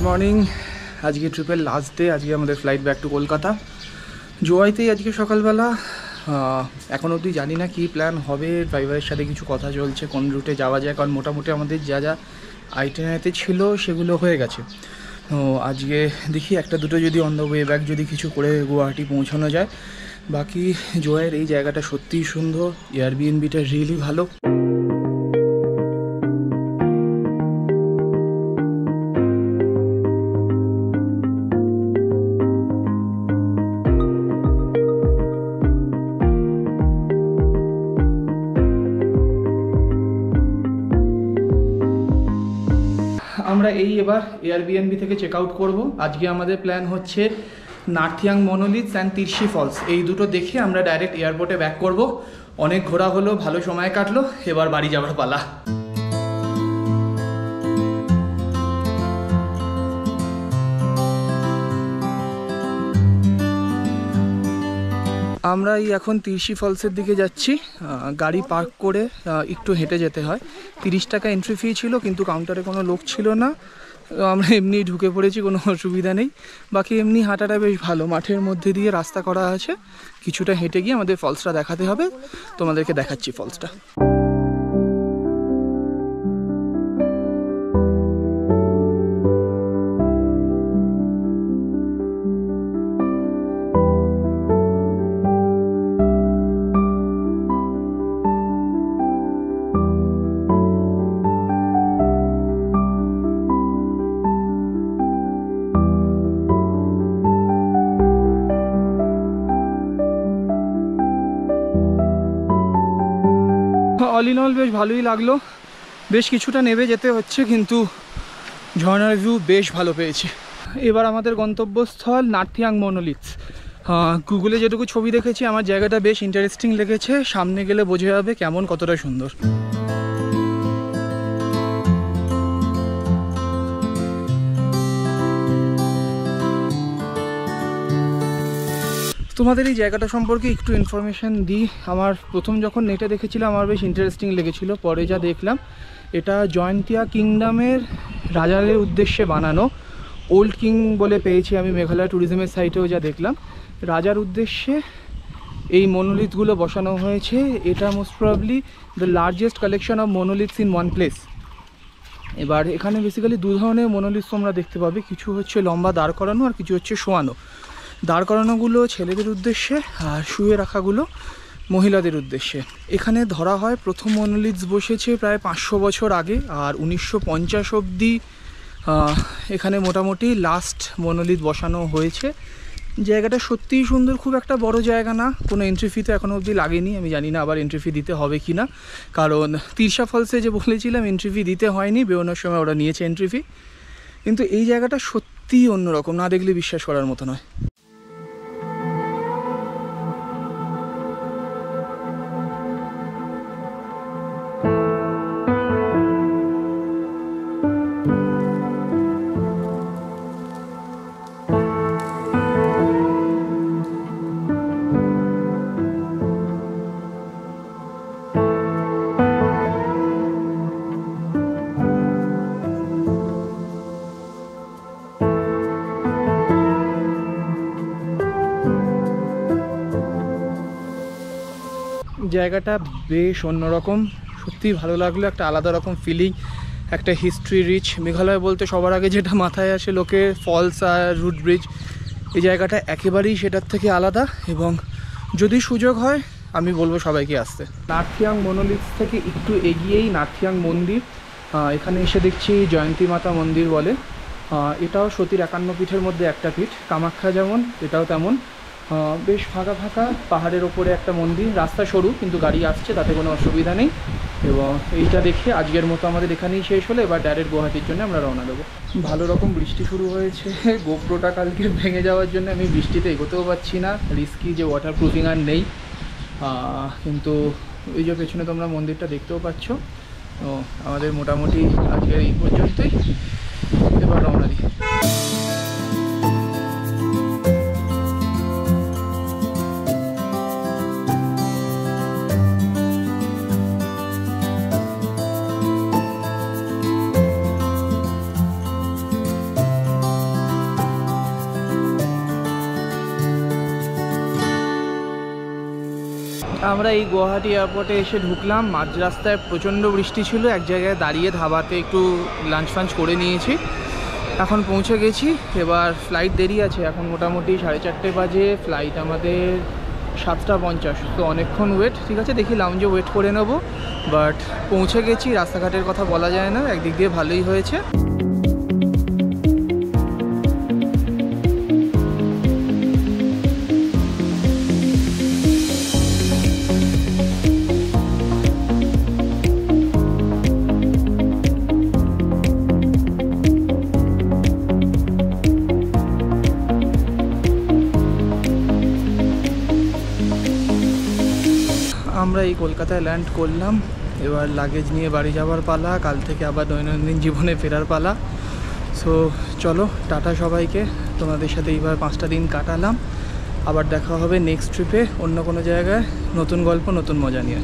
Morning. আজকে ট্রিপের last day. আজকে আমাদের ফ্লাইট ব্যাক টু কলকাতা। জোয়াইতেই আজকে সকালবেলা। এখন অবধি জানি না কী প্ল্যান হবে। ড্রাইভারের সাথে কিছু কথা চলছে কোন রুটে যাওয়া যায়, কারণ মোটামুটি আমাদের যা যা আইটেনারিতে ছিল সেগুলো হয়ে গেছে। তো আজকে দেখি একটা দুটো যদি অন দ্য ওয়ে ব্যাক যদি কিছু করে গুয়াহাটি পৌঁছানো যায়। বাকি জোয়াইয়ের এই জায়গাটা সত্যিই সুন্দর, এয়ারবিএনবিটা রিয়েলি ভালো। আমরা এবার এয়ারবিএনবি থেকে চেক আউট করবো। আজকে আমাদের প্ল্যান হচ্ছে নার্থিয়াং মনোলিথস অ্যান্ড তিরশি ফলস, এই দুটো দেখে আমরা ডাইরেক্ট এয়ারপোর্টে ব্যাক করব। অনেক ঘোরা হলো, ভালো সময় কাটলো, এবার বাড়ি যাওয়ার পালা। আমরা এখন তিরশি ফলসের দিকে যাচ্ছি। গাড়ি পার্ক করে একটু হেঁটে যেতে হয়। 30 টাকা এন্ট্রি ফি ছিল, কিন্তু কাউন্টারে কোনো লোক ছিল না। আমরা এমনি ঢুকে পড়েছি, কোনো অসুবিধা নেই। বাকি এমনি হাঁটাটা বেশ ভালো, মাঠের মধ্যে দিয়ে রাস্তা করা আছে। কিছুটা হেঁটে গিয়ে আমাদের ফলসটা দেখাতে হবে, তোমাদেরকে দেখাচ্ছি ফলসটা। অল ইন অল বেশ ভালোই লাগলো। বেশ কিছুটা নেমে যেতে হচ্ছে, কিন্তু ঝর্ণার ভিউ বেশ ভালো পেয়েছি। এবার আমাদের গন্তব্যস্থল নার্থিয়াং মনোলিথস। গুগলে যেটুকু ছবি দেখেছি আমার জায়গাটা বেশ ইন্টারেস্টিং লেগেছে। সামনে গেলে বোঝা যাবে কেমন, কতটা সুন্দর। তোমাদের এই জায়গাটা সম্পর্কে একটু ইনফরমেশান দিই। আমার প্রথম যখন নেটে দেখেছিলাম আমার বেশ ইন্টারেস্টিং লেগেছিল। পরে যা দেখলাম, এটা জয়ন্তিয়া কিংডমের রাজাদের উদ্দেশ্যে বানানো। ওল্ড কিং বলে পেয়েছি আমি মেঘালয় ট্যুরিজমের সাইটেও যা দেখলাম। রাজার উদ্দেশ্যে এই মনোলিথগুলো বসানো হয়েছে। এটা most probably the largest collection of monoliths in one place. এবার এখানে বেসিক্যালি দু ধরনের মনোলিথস তোমরা দেখতে পাবে। কিছু হচ্ছে লম্বা দাঁড় করানো, আর কিছু হচ্ছে শোয়ানো। দাঁড় করানোগুলো ছেলেদের উদ্দেশ্যে, আর শুয়ে রাখাগুলো মহিলাদের উদ্দেশ্যে। এখানে ধরা হয় প্রথম মনোলিথস বসেছে প্রায় 500 বছর আগে, আর 1950 অবধি এখানে মোটামুটি লাস্ট মনোলিথ বসানো হয়েছে। জায়গাটা সত্যিই সুন্দর, খুব একটা বড় জায়গা না। কোনো এন্ট্রি ফি তো এখনও অবধি লাগেনি। আমি জানি না আবার এন্ট্রি ফি দিতে হবে কি না, কারণ তিরশা ফলসে যে বলেছিলাম এন্ট্রি ফি দিতে হয়নি, বেরোনোর সময় ওরা নিয়েছে এন্ট্রি ফি। কিন্তু এই জায়গাটা সত্যিই অন্যরকম, না দেখলে বিশ্বাস করার মতো নয়। জায়গাটা বেশ অন্যরকম, সত্যিই ভালো লাগলো। একটা আলাদা রকম ফিলিং, একটা হিস্ট্রি রিচ। মেঘালয় বলতে সবার আগে যেটা মাথায় আসে লোকের ফলস আর রুট ব্রিজ। এই জায়গাটা একেবারেই সেটার থেকে আলাদা, এবং যদি সুযোগ হয় আমি বলবো সবাইকে আসতে। নার্থিয়াং মনোলিথস থেকে একটু এগিয়েই নার্থিয়াং মন্দির। এখানে এসে দেখছি জয়ন্তী মাতা মন্দির বলে। এটাও সতীর 51 পীঠের মধ্যে একটা পীঠ। কামাখ্যা যেমন, এটাও তেমন। বেশ ফাঁকা ফাঁকা, পাহাড়ের ওপরে একটা মন্দির। রাস্তা সরু, কিন্তু গাড়ি আসছে, তাতে কোনো অসুবিধা নেই। এবং এইটা দেখে আজকের মতো আমাদের এখানেই শেষ হলো। এবার ডাইরেক্ট গুয়াহাটির জন্য আমরা রওনা দেবো। ভালো রকম বৃষ্টি শুরু হয়েছে। গোপ্রোটা কালকে ভেঙে যাওয়ার জন্য আমি বৃষ্টিতে এগোতেও পারছি না। রিস্কি, যে ওয়াটার প্রুফিং আর নেই। কিন্তু ওই যে পেছনে তোমরা মন্দিরটা দেখতেও পাচ্ছ। তো আমাদের মোটামুটি আজকের এই পর্যন্তই। এবার রওনা দিই। আমরা এই গুয়াহাটি এয়ারপোর্টে এসে ঢুকলাম। মাঝ রাস্তায় প্রচণ্ড বৃষ্টি ছিল, এক জায়গায় দাঁড়িয়ে ধাবাতে একটু লাঞ্চ ফাঞ্চ করে নিয়েছি। এখন পৌঁছে গেছি। এবার ফ্লাইট দেরি আছে, এখন মোটামুটি 4:30 বাজে, ফ্লাইট আমাদের 7:50। তো অনেকক্ষণ ওয়েট, ঠিক আছে দেখি লাউঞ্জে ওয়েট করে নেব। বাট পৌঁছে গেছি, রাস্তাঘাটের কথা বলা যায় না, একদিক দিয়ে ভালোই হয়েছে। আমরা এই কলকাতায় ল্যান্ড করলাম, এবার লাগেজ নিয়ে বাড়ি যাওয়ার পালা, কাল থেকে আবার দৈনন্দিন জীবনে ফেরার পালা। সো চলো টাটা সবাইকে, তোমাদের সাথে এইভাবে 5টা দিন কাটালাম। আবার দেখা হবে নেক্সট ট্রিপে অন্য কোনো জায়গায়, নতুন গল্প নতুন মজা নিয়ে।